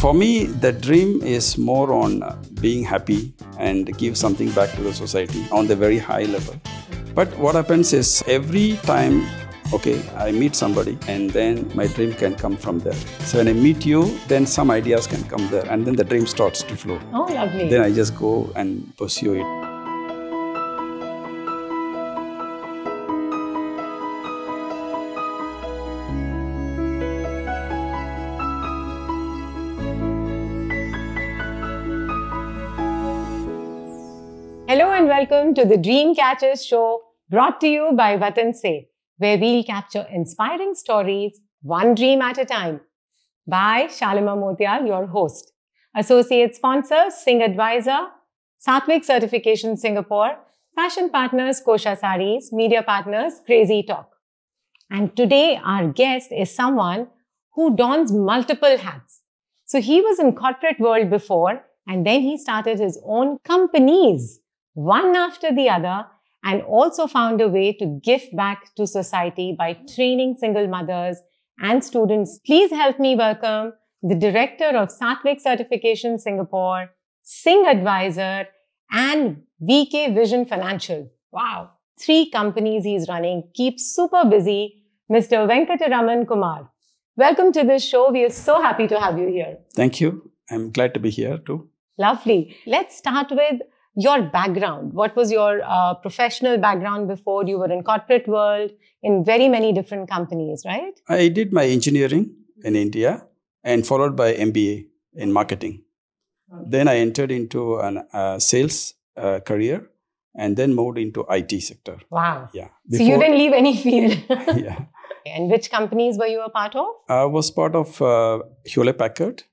For me, the dream is more on being happy and give something back to the society on the very high level. But what happens is every time, I meet somebody and then my dream can come from there. So when I meet you, then some ideas can come there and then the dream starts to flow. Oh, lovely. Then I just go and pursue it. Hello and welcome to the Dreamcatchers Show, brought to you by Vatan Se, where we'll capture inspiring stories, one dream at a time. By Shalima Motial, your host. Associate sponsor, Singh Advisor, Satvic Certification Singapore, fashion partners, Kosha Sarees, media partners, Crazy Talk. And today our guest is someone who dons multiple hats. So he was in corporate world before, and then he started his own companies, one after the other, and also found a way to give back to society by training single mothers and students. Please help me welcome the director of Satvic Certification Singapore, Singh Advisor, and VK Vision Financial. Wow. 3 companies he's running, keeps super busy, Mr. Venkataraman Kumar. Welcome to this show. We are so happy to have you here. Thank you. I'm glad to be here too. Lovely. Let's start with your background. What was your professional background before? You were in corporate world, in very many different companies, right? I did my engineering in India and followed by MBA in marketing. Then I entered into a sales career and then moved into IT sector. Wow. Yeah. So you didn't leave any field. Yeah. And which companies were you a part of? I was part of Hewlett Packard,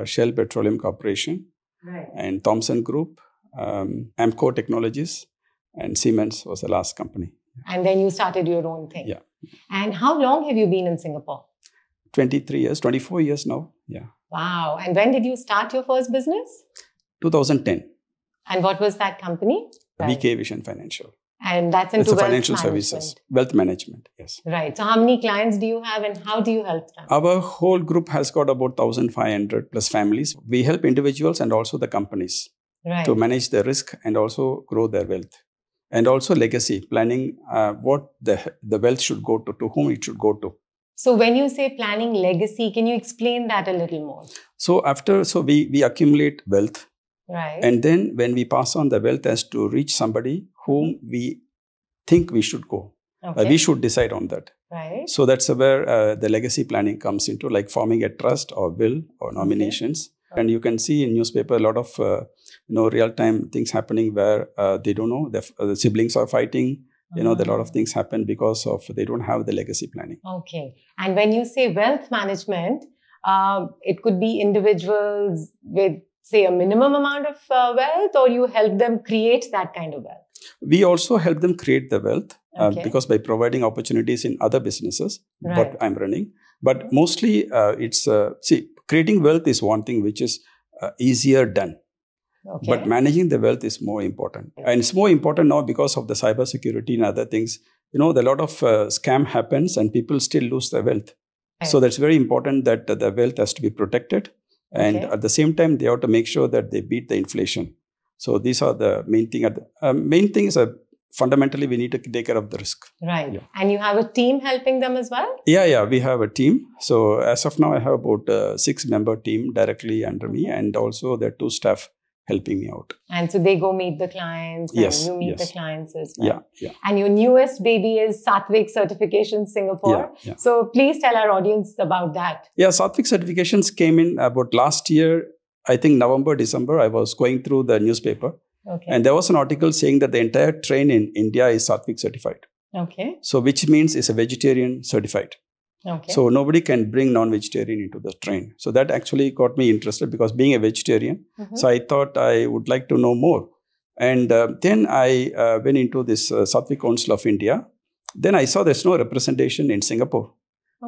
Shell Petroleum Corporation, and Thomson Group, Amco Technologies, and Siemens was the last company. And then you started your own thing. Yeah. And how long have you been in Singapore? 23 years, 24 years now. Yeah. Wow. And when did you start your first business? 2010. And what was that company? VK Vision Financial. And that's into financial services, wealth management. Yes. Right. So how many clients do you have and how do you help them? Our whole group has got about 1,500 plus families. We help individuals and also the companies to manage their risk and also grow their wealth. And also legacy, planning what the wealth should go to whom it should go to. So when you say planning legacy, can you explain that a little more? So we accumulate wealth. Right. And then when we pass on the wealth as to reach somebody whom we think we should go. We should decide on that. Right. So that's where the legacy planning comes into, like forming a trust or will or nominations. And you can see in newspaper a lot of real-time things happening where they don't know, the siblings are fighting. There are a lot of things happen because of they don't have the legacy planning. Okay. And when you say wealth management, it could be individuals with, say, a minimum amount of wealth, or you help them create that kind of wealth? We also help them create the wealth because by providing opportunities in other businesses, what I'm running. But mostly it's, creating wealth is one thing which is easier done. But managing the wealth is more important. And it's more important now because of the cybersecurity and other things. A lot of scam happens and people still lose their wealth. So that's very important that the wealth has to be protected. And at the same time, they have to make sure that they beat the inflation. So these are the main thing. Main thing is fundamentally we need to take care of the risk. Right. Yeah. And you have a team helping them as well? Yeah. We have a team. So as of now, I have about a 6-member team directly under me. And also there are 2 staff helping me out. And so they go meet the clients and you meet the clients as well. Yeah. And your newest baby is Satvic Certification Singapore. Yeah. So please tell our audience about that. Yeah, Satvic certifications came in about last year, I think November, December. I was going through the newspaper. And there was an article saying that the entire train in India is Satvic certified. So which means it's a vegetarian certified. So nobody can bring non-vegetarian into the train. So that actually got me interested because being a vegetarian, so I thought I would like to know more. And then I went into this Satvic Council of India. Then I saw there's no representation in Singapore.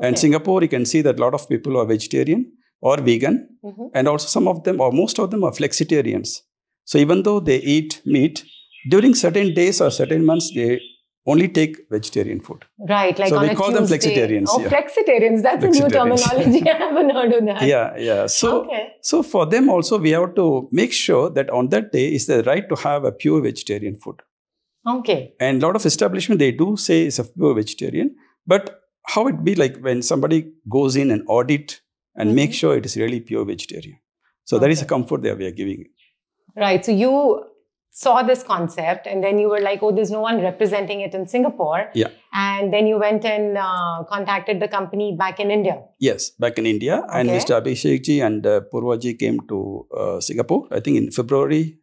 And Singapore, you can see that a lot of people are vegetarian or vegan. And also some of them or most of them are flexitarians. So even though they eat meat, during certain days or certain months, they only take vegetarian food. Right, like so on we call them flexitarians. Oh, flexitarians. That's a new terminology. I haven't heard of that. Yeah. So for them also, we have to make sure that on that day is the right to have a pure vegetarian food. Okay. And a lot of establishment, they do say it's a pure vegetarian. But how it be like when somebody goes in and audit and make sure it is really pure vegetarian. So that is a comfort that we are giving. Right. So you saw this concept and then you were like, oh, there's no one representing it in Singapore. Yeah. And then you went and contacted the company back in India. Yes, back in India. Okay. And Mr. Abhishekji and Purvaji came to Singapore, I think in February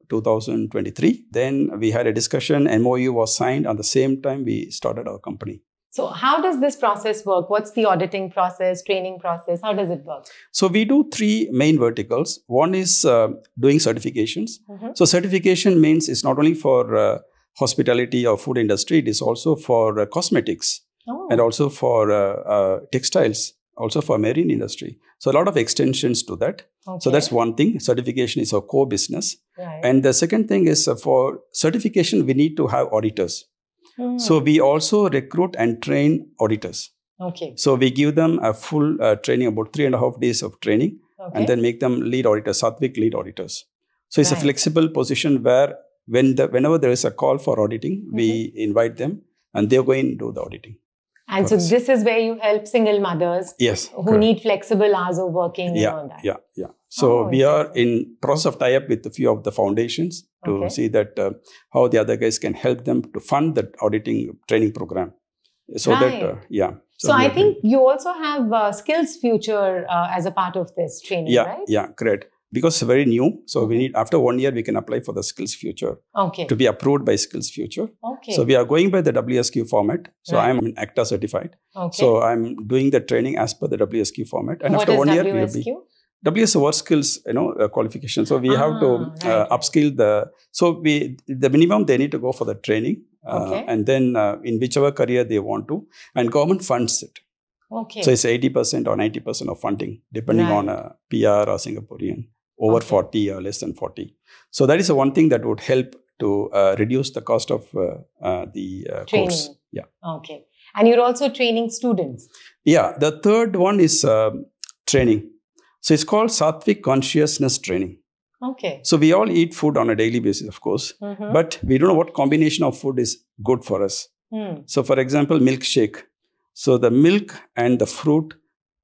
2023. Then we had a discussion, MOU was signed. At the same time, we started our company. So how does this process work? What's the auditing process, training process? How does it work? So we do 3 main verticals. One is doing certifications. So certification means it's not only for hospitality or food industry, it is also for cosmetics and also for textiles, also for marine industry. So a lot of extensions to that. Okay. So that's one thing. Certification is our core business. Right. And the second thing is for certification, we need to have auditors. So we also recruit and train auditors. Okay. So we give them a full training, about 3.5 days of training, and then make them lead auditors, Satvic lead auditors. So it's a flexible position where whenever there is a call for auditing, we invite them and they're going to do the auditing. And so this is where you help single mothers who need flexible hours of working and all that. Yeah. So we are in process of tie-up with a few of the foundations to see that how the other guys can help them to fund that auditing training program. So that, So I think you also have Skills Future as a part of this training, right? Yeah, correct. Because it's very new. So we need, after 1 year, we can apply for the Skills Future to be approved by Skills Future. Okay. So we are going by the WSQ format. So I'm an ACTA certified. Okay. So I'm doing the training as per the WSQ format. And after 1 year, we will be... WS work skills, qualification. So we have to upskill the minimum they need to go for the training. And then in whichever career they want to. And government funds it. Okay. So it's 80% or 90% of funding, depending on a PR or Singaporean, over 40 or less than 40. So that is the one thing that would help to reduce the cost of the course. Yeah. Okay. And you're also training students. Yeah. The third one is training. So it's called Satvic Consciousness Training. Okay. So we all eat food on a daily basis, of course, but we don't know what combination of food is good for us. So for example, milkshake. So the milk and the fruit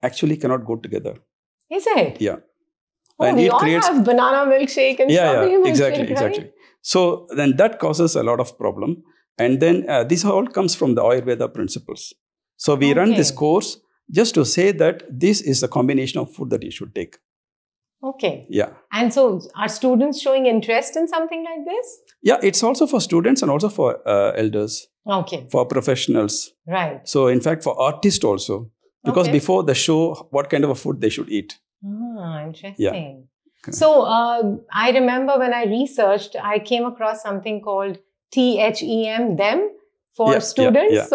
actually cannot go together. Is it? Yeah. Oh, and we all have banana milkshake and strawberry milkshake, exactly. So then that causes a lot of problem. And then this all comes from the Ayurveda principles. So we run this course just to say that this is the combination of food that you should take. Okay. Yeah. And so are students showing interest in something like this? Yeah, it's also for students and also for elders. Okay. For professionals. Right. So in fact, for artists also. Because before the show, what kind of a food they should eat. Ah, interesting. Yeah. Okay. So I remember when I researched, I came across something called THEM, them, for students.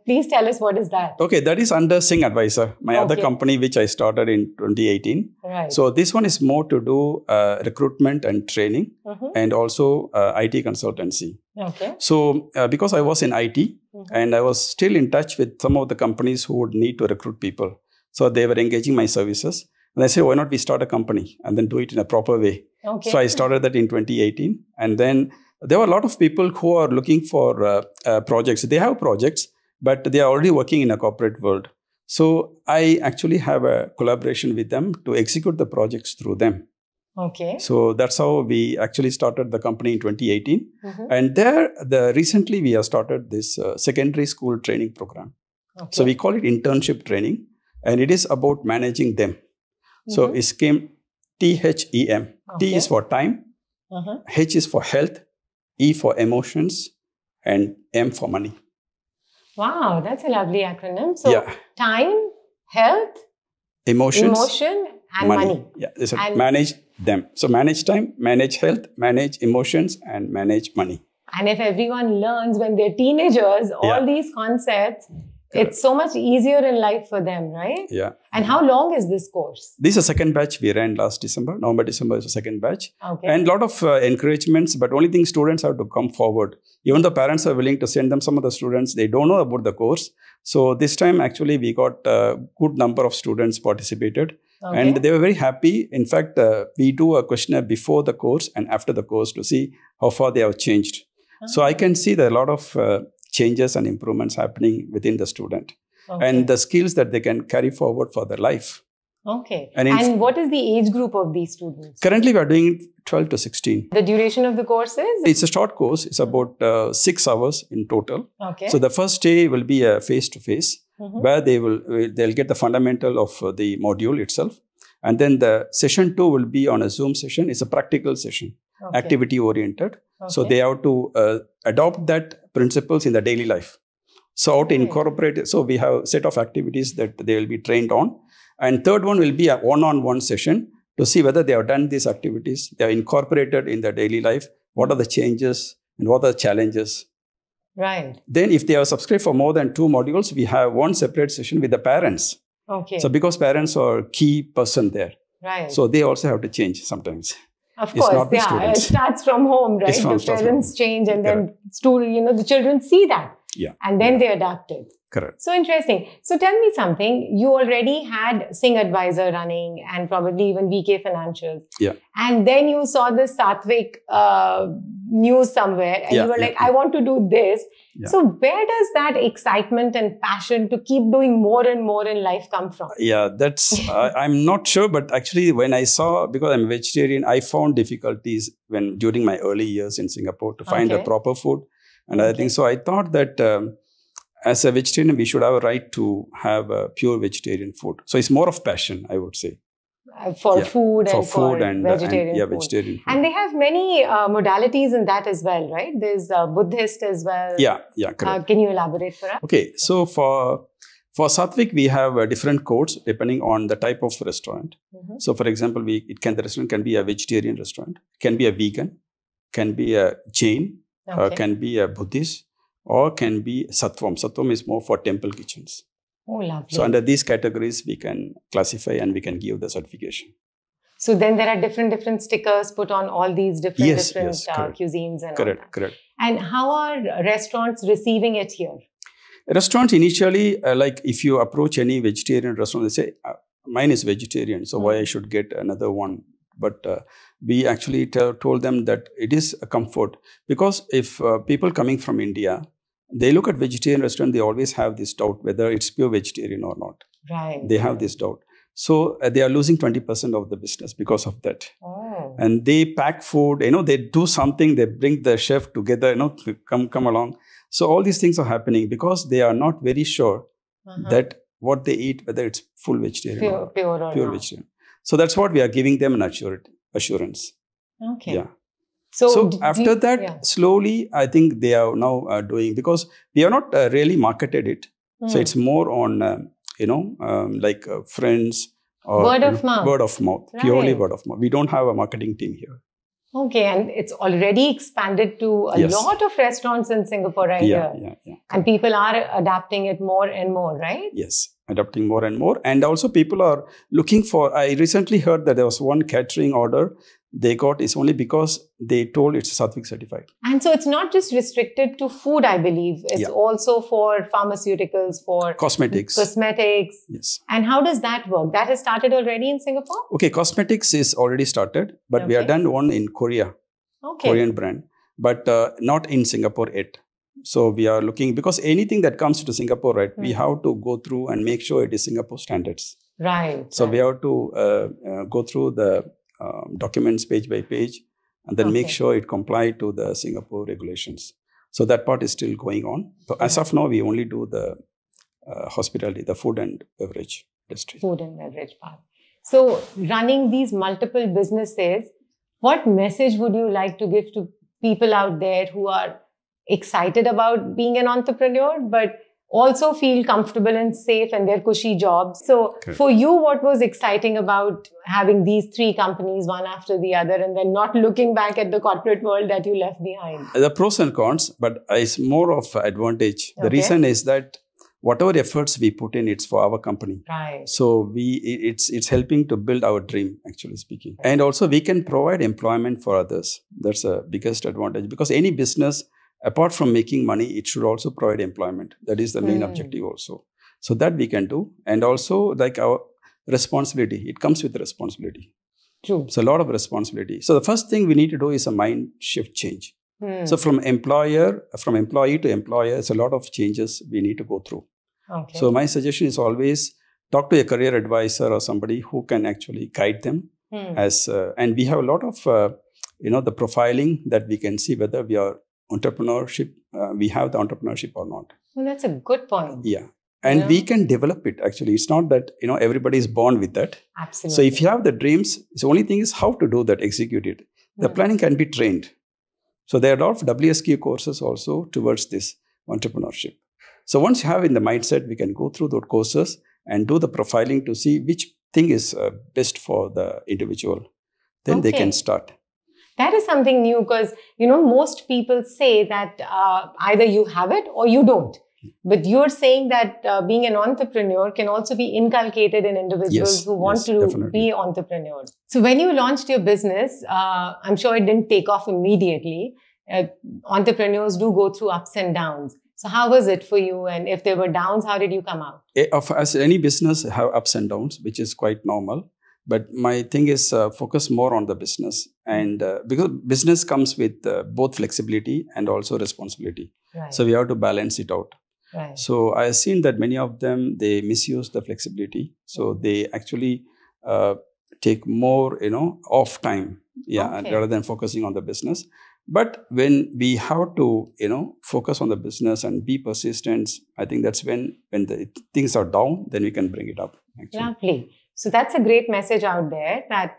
Please tell us, what is that? Okay, that is under Singh Advisor, my other company which I started in 2018. Right. So this one is more to do recruitment and training and also IT consultancy. Okay. So because I was in IT and I was still in touch with some of the companies who would need to recruit people. So they were engaging my services. And I said, why not we start a company and then do it in a proper way? Okay. So I started that in 2018. And then there were a lot of people who are looking for projects. They have projects, but they are already working in a corporate world. So I actually have a collaboration with them to execute the projects through them. Okay. So that's how we actually started the company in 2018. And recently we have started this secondary school training program. Okay. So we call it internship training, and it is about managing them. So it came THEM. T is for time, H is for health, E for emotions, and M for money. Wow, that's a lovely acronym. So time, health, emotion, and money. Yeah, so manage them. So manage time, manage health, manage emotions, and manage money. And if everyone learns when they're teenagers, all these concepts, It's so much easier in life for them, right? Yeah. And how long is this course? This is a second batch we ran last December. November, December is the second batch. Okay. And a lot of encouragements, but only thing students have to come forward. Even the parents are willing to send them some of the students. They don't know about the course. So this time, actually, we got a good number of students participated. Okay. And they were very happy. In fact, we do a questionnaire before the course and after the course to see how far they have changed. Okay. So I can see there are a lot of changes and improvements happening within the student. Okay. And the skills that they can carry forward for their life. Okay. And what is the age group of these students? Currently, we are doing 12 to 16. The duration of the course is? It's a short course. It's about 6 hours in total. Okay. So the first day will be a face-to-face, where they'll get the fundamental of the module itself. And then the session 2 will be on a Zoom session. It's a practical session, activity-oriented. Okay. So they have to adopt that principles in the daily life. So how to incorporate it. So we have a set of activities that they will be trained on. And third one will be a one-on-one session to see whether they have done these activities, they are incorporated in their daily life, what are the changes and what are the challenges. Right. Then if they are subscribed for more than 2 modules, we have one separate session with the parents. Okay. So because parents are a key person there. Right. So they also have to change sometimes. Of course, it starts from home, right? The parents change and then the children see that. Yeah. And then they adapt it. Correct. So interesting. So tell me something. You already had Sing Advisor running and probably even VK Financials. Yeah. And then you saw the Satvic news somewhere and you were like, I want to do this. Yeah. So where does that excitement and passion to keep doing more and more in life come from? Yeah, that's, I'm not sure. But actually when I saw, because I'm a vegetarian, I found difficulties during my early years in Singapore to find the proper food. And I think so. I thought that as a vegetarian, we should have a right to have a pure vegetarian food. So it's more of passion, I would say. For food and vegetarian food. Vegetarian food. And they have many modalities in that as well, right? There's Buddhist as well. Yeah, correct. Can you elaborate for us? Okay, so for Satvic, we have different codes depending on the type of restaurant. So for example, the restaurant can be a vegetarian restaurant, can be a vegan, can be a Jain, can be a Buddhist, or can be Sattvam. Sattvam is more for temple kitchens. Oh, lovely. So under these categories, we can classify and we can give the certification. So then there are different stickers put on all these different cuisines. And correct. And how are restaurants receiving it here? Restaurants initially, like if you approach any vegetarian restaurant, they say, mine is vegetarian, so why I should get another one? But we actually told them that it is a comfort. Because if people coming from India, they look at vegetarian restaurant, they always have this doubt whether it's pure vegetarian or not. Right. They have this doubt. So they are losing 20% of the business because of that. Oh. And they pack food, they do something, they bring the chef together, come along. So all these things are happening because they are not very sure that what they eat, whether it's full vegetarian or pure vegetarian. So that's what we are giving them an assurance. Okay. Yeah. So after that, slowly, I think they are now doing, because we have not really marketed it. So it's more on, like friends. Or, word of mouth. Word of mouth. Right. Purely word of mouth. We don't have a marketing team here. Okay. And it's already expanded to a lot of restaurants in Singapore here. Yeah. And people are adapting it more and more, right? Yes. Adapting more and more. And also people are looking for, I recently heard that there was one catering order they got is only because they told it's Satvic certified. And so it's not just restricted to food, I believe. It's also for pharmaceuticals, for cosmetics. Yes. And how does that work? That has started already in Singapore? Okay, cosmetics is already started, but we have done one in Korea. Okay. Korean brand, but not in Singapore yet. So we are looking, because anything that comes to Singapore, right, we have to go through and make sure it is Singapore standards. Right. So we have to go through the documents page by page and then make sure it comply to the Singapore regulations. So that part is still going on. So as of now, we only do the hospitality, the food and beverage industry. Food and beverage part. So running these multiple businesses, what message would you like to give to people out there who are excited about being an entrepreneur, but also feel comfortable and safe in their cushy jobs? So for you, what was exciting about having these 3 companies, one after the other, and then not looking back at the corporate world that you left behind? The pros and cons, but it's more of advantage. The reason is that whatever efforts we put in, it's for our company. Right. So it's helping to build our dream, actually speaking. And also we can provide employment for others. That's the biggest advantage, because any business, apart from making money, it should also provide employment. That is the main objective also. So that we can do. And also like our responsibility, it comes with responsibility. True. So a lot of responsibility. So the first thing we need to do is a mind shift change. So from employee to employer, it's a lot of changes we need to go through. Okay. So my suggestion is always talk to a career advisor or somebody who can actually guide them. And we have a lot of, the profiling that we can see whether we are entrepreneurship, we have the entrepreneurship or not. Well, that's a good point. Yeah. And we can develop it, actually. It's not that, everybody is born with that. Absolutely. So if you have the dreams, the only thing is how to do that, execute it. The planning can be trained. So there are a lot of WSQ courses also towards this entrepreneurship. So once you have in the mindset, we can go through those courses and do the profiling to see which thing is best for the individual. Then they can start. That is something new, because, most people say that either you have it or you don't. But you're saying that being an entrepreneur can also be inculcated in individuals who want to be entrepreneurs. So when you launched your business, I'm sure it didn't take off immediately. Entrepreneurs do go through ups and downs. So how was it for you? And if there were downs, how did you come out? As any business have ups and downs, which is quite normal. But my thing is focus more on the business. And because business comes with both flexibility and also responsibility. Right. So we have to balance it out. Right. So I have seen that many of them, they misuse the flexibility. So they actually take more, off time, rather than focusing on the business. But when we have to, focus on the business and be persistent, I think that's when the things are down, then we can bring it up. Actually. Lovely. So that's a great message out there, that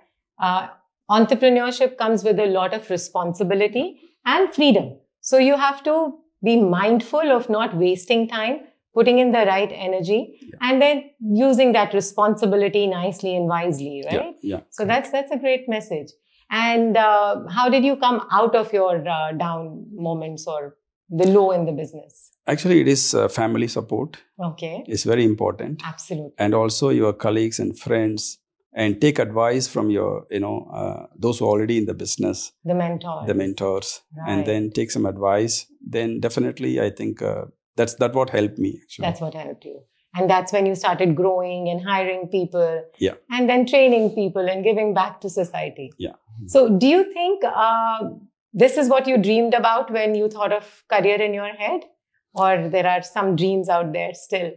entrepreneurship comes with a lot of responsibility and freedom. So you have to be mindful of not wasting time, putting in the right energy, and then using that responsibility nicely and wisely, right? Yeah. So that's a great message. And how did you come out of your down moments or the low in the business? Actually, it is family support. Okay. It's very important. Absolutely. And also your colleagues and friends, and take advice from your, those who are already in the business. The mentors. Right. And then take some advice. Then definitely, I think that's what helped me, actually. That's what helped you. And that's when you started growing and hiring people. Yeah. And then training people and giving back to society. Yeah. So do you think this is what you dreamed about when you thought of career in your head? Or there are some dreams out there still?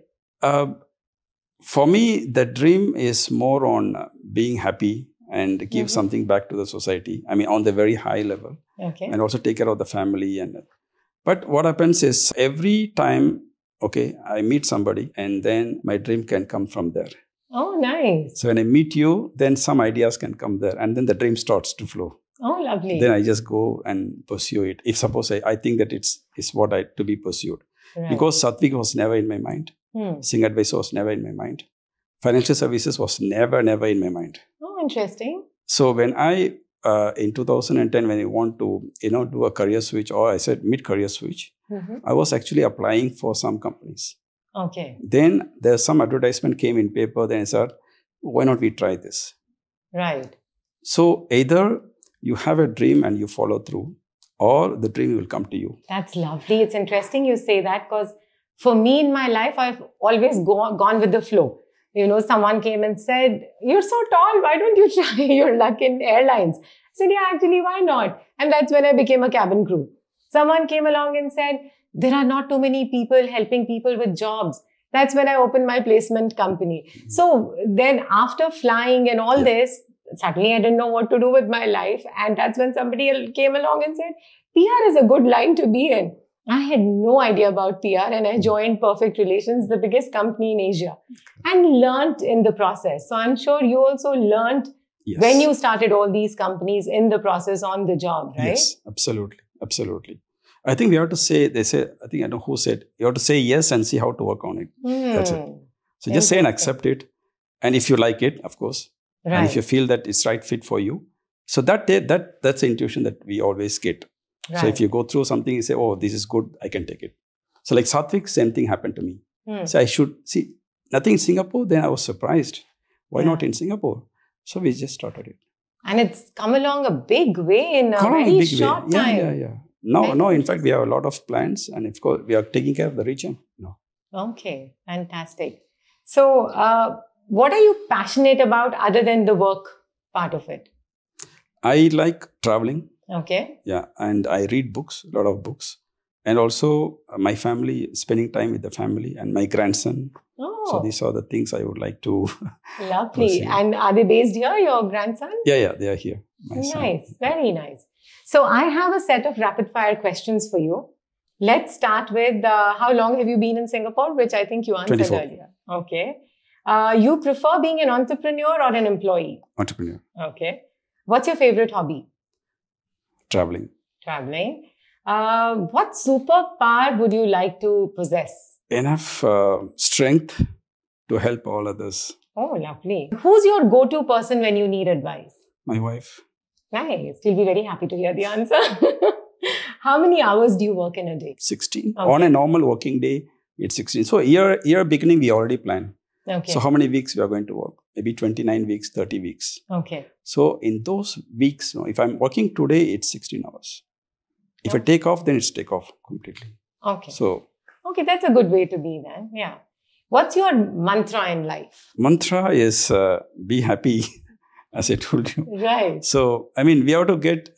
For me, the dream is more on being happy and give something back to the society. I mean, on the very high level. Okay. And also take care of the family. But what happens is every time, I meet somebody, and then my dream can come from there. Oh, nice. So when I meet you, then some ideas can come there, and then the dream starts to flow. Oh, lovely. Then I just go and pursue it. If suppose I think that it's what to be pursued. Right. Because Satvic was never in my mind. Sing Advisor was never in my mind. Financial services was never in my mind. Oh, interesting. So when I, in 2010, when I want to, do a career switch, or I said mid-career switch, I was actually applying for some companies. Okay. Then there's some advertisement came in paper. Then I said, why not we try this? Right. So either you have a dream and you follow through, or the dream will come to you. That's lovely. It's interesting you say that, because for me in my life, I've always gone with the flow. Someone came and said, you're so tall, why don't you try your luck in airlines? I said, yeah, actually, why not? And that's when I became a cabin crew. Someone came along and said, there are not too many people helping people with jobs. That's when I opened my placement company. So then after flying and all this, suddenly I didn't know what to do with my life. And that's when somebody came along and said, PR is a good line to be in. I had no idea about PR, and I joined Perfect Relations, the biggest company in Asia, and learned in the process. So I'm sure you also learned when you started all these companies in the process on the job, right? Yes, absolutely. Absolutely. I think we have to say, I think I know who said, you have to say yes and see how to work on it. That's it. So just say and accept it. And if you like it, of course. Right. And if you feel that it's right fit for you. So that's the intuition that we always get. Right. So if you go through something, you say, oh, this is good, I can take it. So like Satvic, same thing happened to me. So I should see nothing in Singapore. Then I was surprised. Why not in Singapore? So we just started it. And it's come along a big way in a very short time. Yeah. No, in fact, we have a lot of plans, and of course, we are taking care of the region. No. Okay, fantastic. So, what are you passionate about other than the work part of it? I like traveling. Okay. Yeah, and I read books, a lot of books. And also my family, spending time with the family and my grandson. Oh. So these are the things I would like to. Lovely. proceed. And are they based here, your grandson? Yeah, they are here. Nice, very nice. So I have a set of rapid fire questions for you. Let's start with how long have you been in Singapore, which I think you answered 24. earlier. Okay. You prefer being an entrepreneur or an employee? Entrepreneur. Okay. What's your favorite hobby? Traveling. Traveling. What superpower would you like to possess? Enough strength to help all others. Oh, lovely. Who's your go-to person when you need advice? My wife. Nice. You'll be very happy to hear the answer. How many hours do you work in a day? 16. Okay. On a normal working day, it's 16. So year beginning, we already plan. Okay. So how many weeks we are going to work? Maybe 29 weeks, 30 weeks. Okay. So in those weeks, if I'm working today, it's 16 hours. If I take off, then it's take off completely. Okay. So. Okay, that's a good way to be then. Yeah. What's your mantra in life? Mantra is be happy, as I told you. Right. So, I mean, we have to get,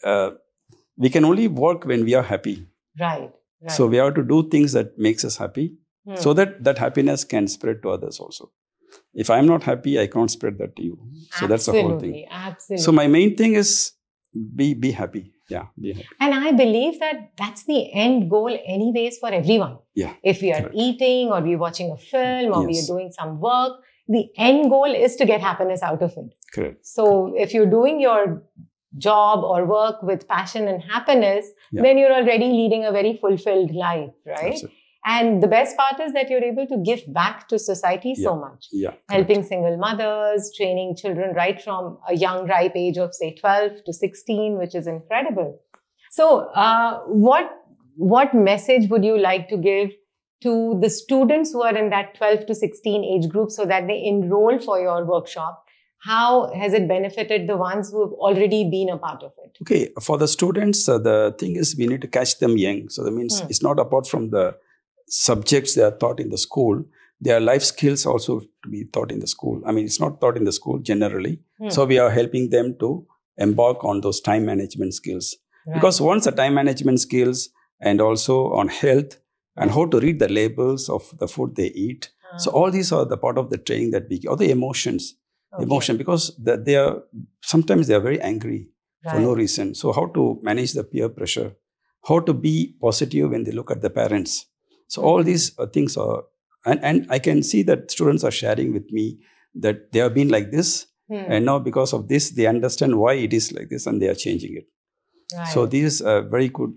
we can only work when we are happy. Right. So we have to do things that makes us happy so that happiness can spread to others also. If I'm not happy, I can't spread that to you. So that's the whole thing. Absolutely. So my main thing is be happy. Yeah, be happy. And I believe that that's the end goal anyways for everyone. Yeah. If we are eating or we're watching a film or we are doing some work, the end goal is to get happiness out of it. Correct. So if you're doing your job or work with passion and happiness, then you're already leading a very fulfilled life, right? Absolutely. And the best part is that you're able to give back to society so much. Yeah. Helping single mothers, training children right from a young, ripe age of, say, 12 to 16, which is incredible. So what message would you like to give to the students who are in that 12 to 16 age group so that they enroll for your workshop? How has it benefited the ones who have already been a part of it? Okay, for the students, the thing is we need to catch them young. So that means it's not apart from the subjects they are taught in the school. There are life skills also to be taught in the school. I mean, it's not taught in the school generally. So we are helping them to embark on those time management skills. Right. Because once the time management skills and also on health and how to read the labels of the food they eat. So all these are the part of the training that we give. Or the emotions. Emotion, because sometimes they are very angry for no reason. So how to manage the peer pressure, how to be positive when they look at the parents. So all these things are, and I can see that students are sharing with me that they have been like this, and now because of this, they understand why it is like this and they are changing it. Right. So this is a very good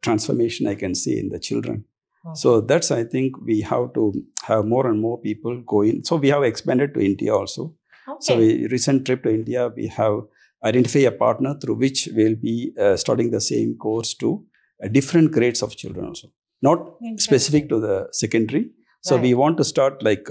transformation I can see in the children. So that's, I think, we have to have more and more people go in. So we have expanded to India also. So a recent trip to India, we have identified a partner through which we'll be starting the same course to different grades of children also. Not specific to the secondary. So we want to start like,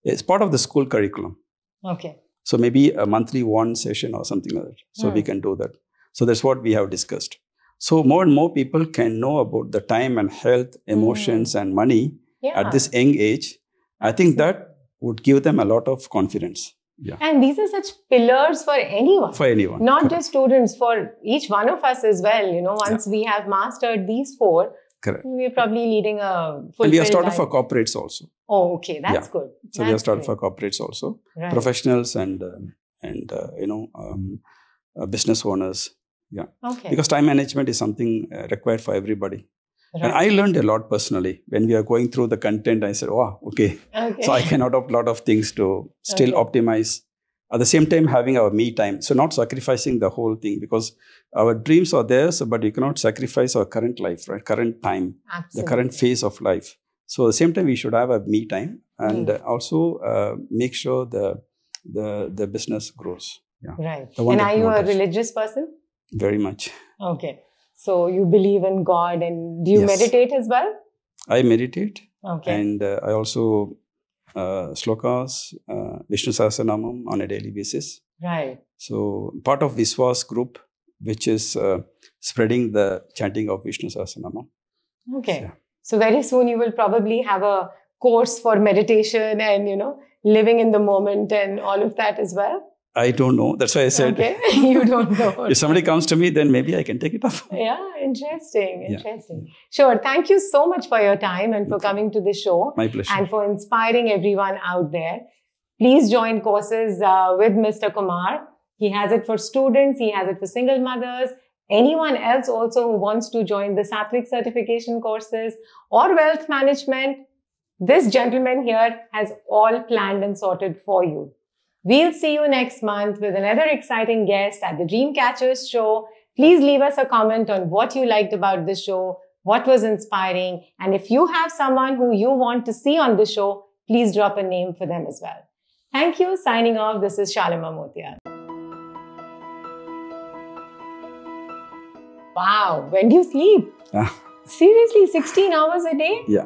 it's part of the school curriculum. Okay. So maybe a monthly one session or something like that. So we can do that. So that's what we have discussed. So more and more people can know about the time and health, emotions and money at this young age. I think that would give them a lot of confidence. Yeah. And these are such pillars for anyone. For anyone. Not just students, for each one of us as well. You know, once we have mastered these four, we're probably leading a fulfilled life. And we have started for corporates also. Oh, okay. That's good. So we have started for corporates also. Right. Professionals and business owners. Yeah. Okay. Because time management is something required for everybody. Right. And I learned a lot personally. When we are going through the content, I said, oh, okay. So I can adopt a lot of things to still optimize. At the same time, having our me time. So not sacrificing the whole thing, because our dreams are there, but you cannot sacrifice our current life, right? Current time, the current phase of life. So at the same time, we should have a me time and also make sure the business grows. Yeah. Right. And are you a religious person? Very much. Okay. So you believe in God, and do you meditate as well? I meditate. Okay. And I also slokas, Vishnu Sahasranamam on a daily basis. Right. So part of Viswas group, which is spreading the chanting of Vishnu Sahasranamam. Okay. So very soon you will probably have a course for meditation and, living in the moment and all of that as well. I don't know. That's why I said. Okay. You don't know. If somebody comes to me, then maybe I can take it up. Yeah. Interesting. Interesting. Yeah. Sure. Thank you so much for your time and for coming to the show. My pleasure. And for inspiring everyone out there. Please join courses with Mr. Kumar. He has it for students. He has it for single mothers. Anyone else also who wants to join the Satvic certification courses or wealth management, this gentleman here has all planned and sorted for you. We'll see you next month with another exciting guest at the Dreamcatchers Show. Please leave us a comment on what you liked about the show, what was inspiring, and if you have someone who you want to see on the show, please drop a name for them as well. Thank you. Signing off. This is Shalima Motiya. Wow. When do you sleep? Seriously, 16 hours a day? Yeah.